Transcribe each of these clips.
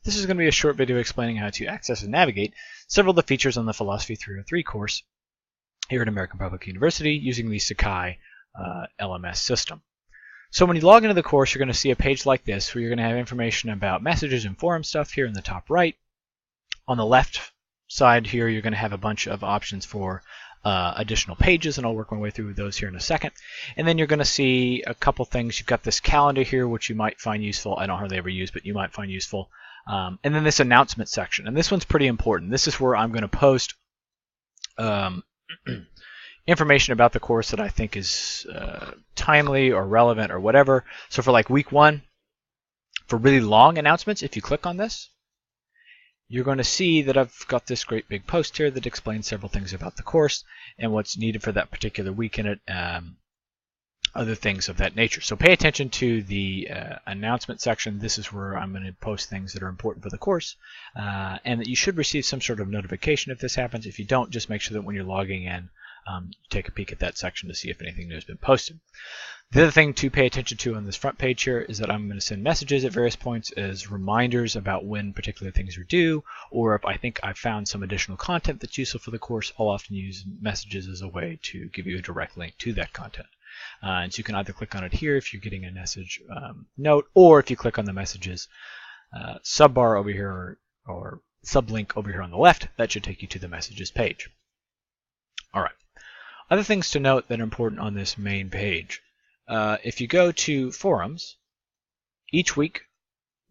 This is going to be a short video explaining how to access and navigate several of the features on the Philosophy 303 course here at American Public University using the Sakai LMS system. So when you log into the course, you're going to see a page like this where you're going to have information about messages and forum stuff here in the top right. On the left side here, you're going to have a bunch of options for additional pages, and I'll work my way through those here in a second. And then you're going to see a couple things. You've got this calendar here, which you might find useful. I don't hardly ever use, but you might find useful. And then this announcement section, and this one's pretty important. This is where I'm going to post information about the course that I think is timely or relevant or whatever. So for like week 1, for really long announcements, if you click on this, you're going to see that I've got this great big post here that explains several things about the course and what's needed for that particular week in it, other things of that nature. So pay attention to the announcement section. This is where I'm going to post things that are important for the course, and that you should receive some sort of notification if this happens. If you don't, just make sure that when you're logging in, take a peek at that section to see if anything new has been posted. The other thing to pay attention to on this front page here is that I'm going to send messages at various points as reminders about when particular things are due, or if I think I've found some additional content that's useful for the course, I'll often use messages as a way to give you a direct link to that content. And so you can either click on it here if you're getting a message note, or if you click on the messages subbar over here or sublink over here on the left, that should take you to the messages page. All right. Other things to note that are important on this main page. If you go to forums, each week,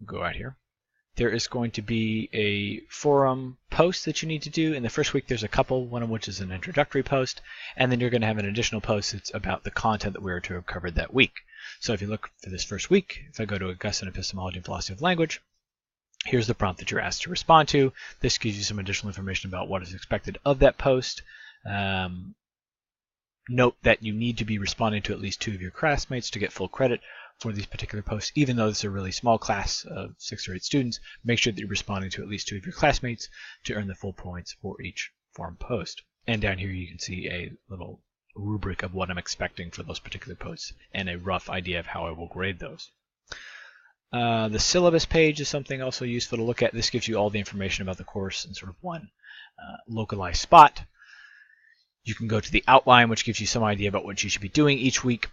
go out here, there is going to be a forum post that you need to do. In the first week, there's a couple, one of which is an introductory post, and then you're going to have an additional post that's about the content that we are to have covered that week. So if you look for this first week, if I go to Augustine Epistemology and Philosophy of Language, here's the prompt that you're asked to respond to. This gives you some additional information about what is expected of that post. Note that you need to be responding to at least 2 of your classmates to get full credit for these particular posts. Even though it's a really small class of 6 or 8 students, make sure that you're responding to at least 2 of your classmates to earn the full points for each forum post. And down here you can see a little rubric of what I'm expecting for those particular posts and a rough idea of how I will grade those. The syllabus page is something also useful to look at. This gives you all the information about the course in sort of one localized spot. You can go to the outline, which gives you some idea about what you should be doing each week.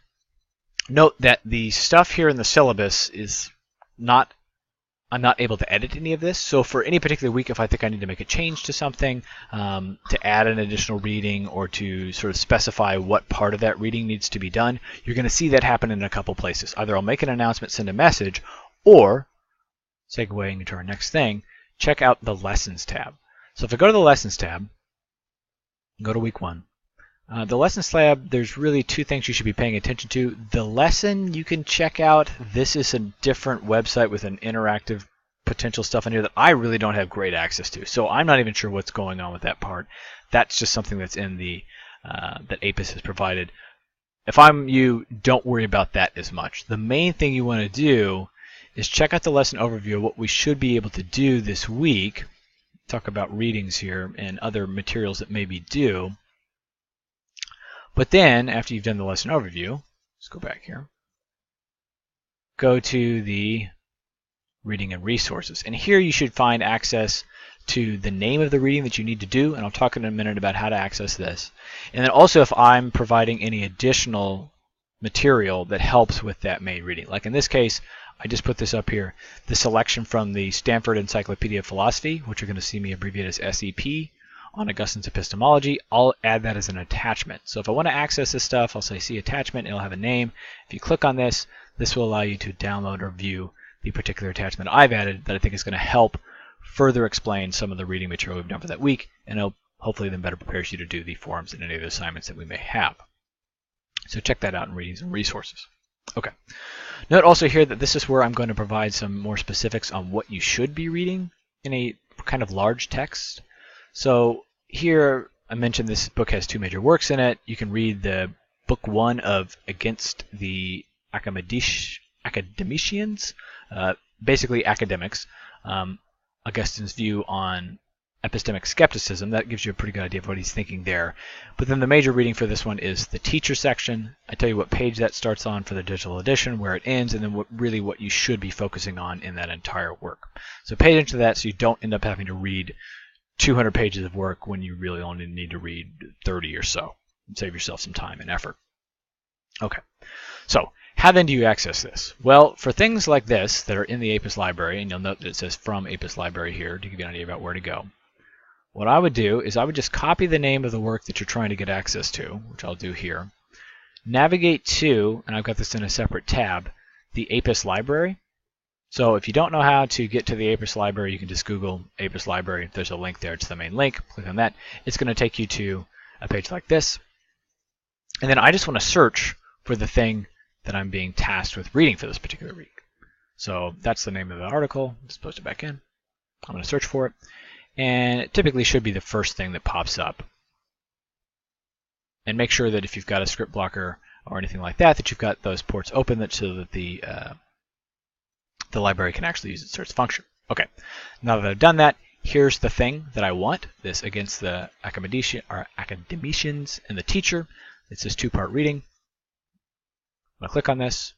Note that the stuff here in the syllabus is I'm not able to edit any of this. So for any particular week, if I think I need to make a change to something, to add an additional reading or to sort of specify what part of that reading needs to be done, you're going to see that happen in a couple places. Either I'll make an announcement, send a message, or, segueing into our next thing, check out the Lessons tab. So if I go to the Lessons tab, go to week 1. The Lessons tab, there's really 2 things you should be paying attention to. The lesson you can check out. This is a different website with an interactive potential stuff in here that I really don't have great access to. So I'm not even sure what's going on with that part. That's just something that's in the that Apus has provided. If I'm you, don't worry about that as much. The main thing you want to do is check out the lesson overview of what we should be able to do this week. Talk about readings here and other materials that may be due. But then, after you've done the lesson overview, let's go back here, go to the reading and resources. And here you should find access to the name of the reading that you need to do, and I'll talk in a minute about how to access this. And then also if I'm providing any additional material that helps with that main reading. Like in this case, I just put this up here, the selection from the Stanford Encyclopedia of Philosophy, which you're going to see me abbreviate as SEP, on Augustine's Epistemology. I'll add that as an attachment. So if I want to access this stuff, I'll say see attachment, it'll have a name. If you click on this, this will allow you to download or view the particular attachment I've added that I think is going to help further explain some of the reading material we've done for that week, and it'll hopefully then better prepares you to do the forums and any of the assignments that we may have. So check that out in Readings and Resources. Okay. Note also here that this is where I'm going to provide some more specifics on what you should be reading in a kind of large text. So here I mentioned this book has 2 major works in it. You can read the book 1 of Against the Academicians, basically academics, Augustine's view on epistemic skepticism. That gives you a pretty good idea of what he's thinking there. But then the major reading for this one is the teacher section. I tell you what page that starts on for the digital edition, where it ends, and then what you should be focusing on in that entire work. So pay attention to that so you don't end up having to read 200 pages of work when you really only need to read 30 or so. Save yourself some time and effort. Okay, so how then do you access this? Well, for things like this that are in the Apus library, and you'll note that it says from Apus library here to give you an idea about where to go, what I would do is I would just copy the name of the work that you're trying to get access to, which I'll do here, navigate to, and I've got this in a separate tab, the Apus library. So if you don't know how to get to the Apus library, you can just Google Apus library. There's a link there. It's the main link. Click on that. It's going to take you to a page like this. And then I just want to search for the thing that I'm being tasked with reading for this particular week. So that's the name of the article. Just post it back in. I'm going to search for it. And it typically should be the first thing that pops up. And make sure that if you've got a script blocker or anything like that, that you've got those ports open so that the library can actually use its search function. Okay, now that I've done that, here's the thing that I want. This against the academicians and the teacher. It's this two-part reading. I'm going to click on this.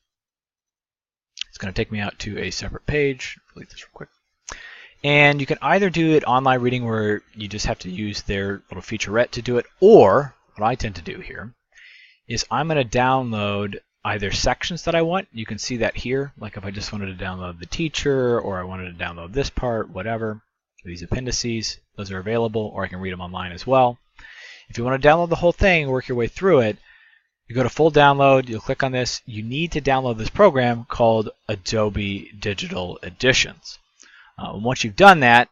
It's going to take me out to a separate page. Delete this real quick. And you can either do it online reading where you just have to use their little featurette to do it, or what I tend to do here is I'm going to download either sections that I want. You can see that here, like if I just wanted to download the teacher, or I wanted to download this part, whatever. These appendices, those are available, or I can read them online as well. If you want to download the whole thing, work your way through it, you go to full download, you'll click on this. You need to download this program called Adobe Digital Editions. Once you've done that,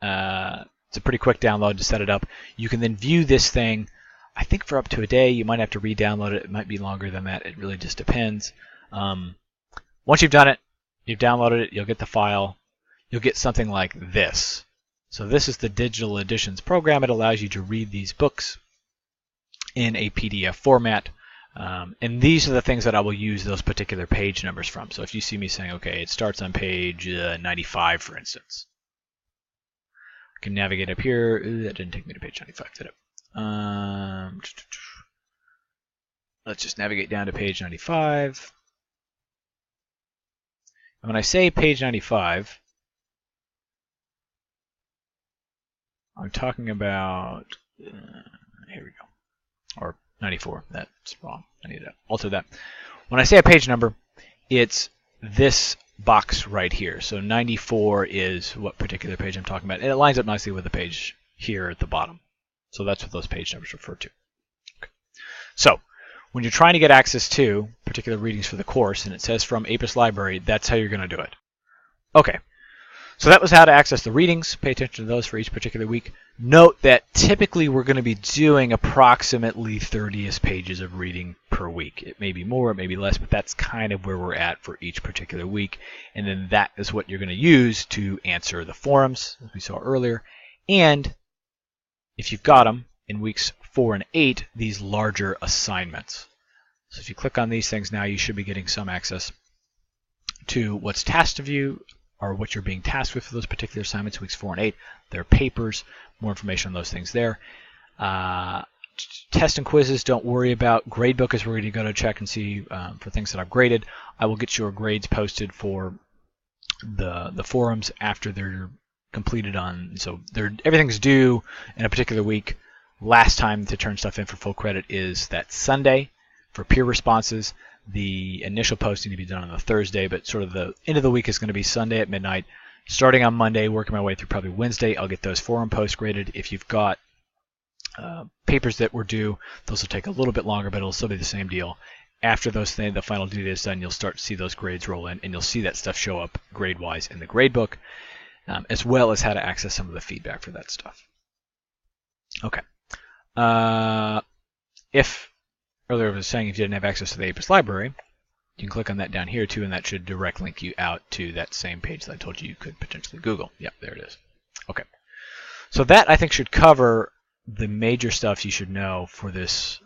it's a pretty quick download to set it up. You can then view this thing, I think for up to a day. You might have to re-download it. It might be longer than that. It really just depends. Once you've done it, you've downloaded it, you'll get the file. You'll get something like this. So this is the Digital Editions program. It allows you to read these books in a PDF format. And these are the things that I will use those particular page numbers from. So if you see me saying, okay, it starts on page 95, for instance. I can navigate up here. Ooh, that didn't take me to page 95, did it? Let's just navigate down to page 95. And when I say page 95, I'm talking about, here we go, or 94, that's wrong, I need to alter that. When I say a page number, it's this box right here. So 94 is what particular page I'm talking about, and it lines up nicely with the page here at the bottom. So that's what those page numbers refer to. Okay. So when you're trying to get access to particular readings for the course, and it says from Apus Library, that's how you're going to do it. Okay. So that was how to access the readings. Pay attention to those for each particular week. Note that typically we're going to be doing approximately 30-ish pages of reading per week. It may be more, it may be less, but that's kind of where we're at for each particular week. And then that is what you're going to use to answer the forums, as we saw earlier. And if you've got them, in weeks 4 and 8, these larger assignments. So if you click on these things now, you should be getting some access to what's tasked of you, or what you're being tasked with for those particular assignments, weeks 4 and 8. There are papers, more information on those things there. Test and quizzes, don't worry about. Gradebook is where you're going to check and see for things that I've graded. I will get your grades posted for the forums after they're completed on. So everything's due in a particular week. Last time to turn stuff in for full credit is that Sunday for peer responses. The initial posting to be done on the Thursday, but sort of the end of the week is going to be Sunday at midnight. Starting on Monday, working my way through probably Wednesday, I'll get those forum posts graded. If you've got papers that were due, those will take a little bit longer, but it'll still be the same deal. After the final due date is done, you'll start to see those grades roll in, and you'll see that stuff show up grade-wise in the gradebook, as well as how to access some of the feedback for that stuff. Okay. Earlier I was saying if you didn't have access to the Apus library, you can click on that down here too, and that should direct link you out to that same page that I told you could potentially Google. Yep, there it is. Okay. So that, I think, should cover the major stuff you should know for this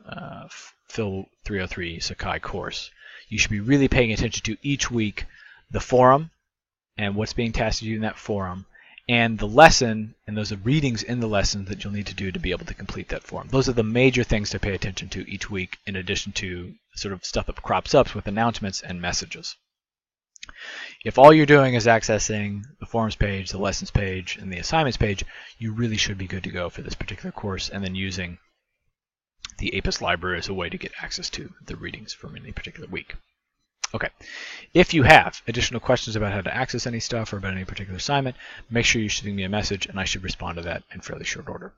PHIL303 Sakai course. You should be really paying attention to each week the forum and what's being tasked to you in that forum, and the lesson, and those are readings in the lesson that you'll need to do to be able to complete that form. Those are the major things to pay attention to each week, in addition to sort of stuff that crops up with announcements and messages. If all you're doing is accessing the forms page, the lessons page, and the assignments page, you really should be good to go for this particular course, and then using the Apus library as a way to get access to the readings from any particular week. Okay, if you have additional questions about how to access any stuff or about any particular assignment, make sure you're shooting me a message, and I should respond to that in fairly short order.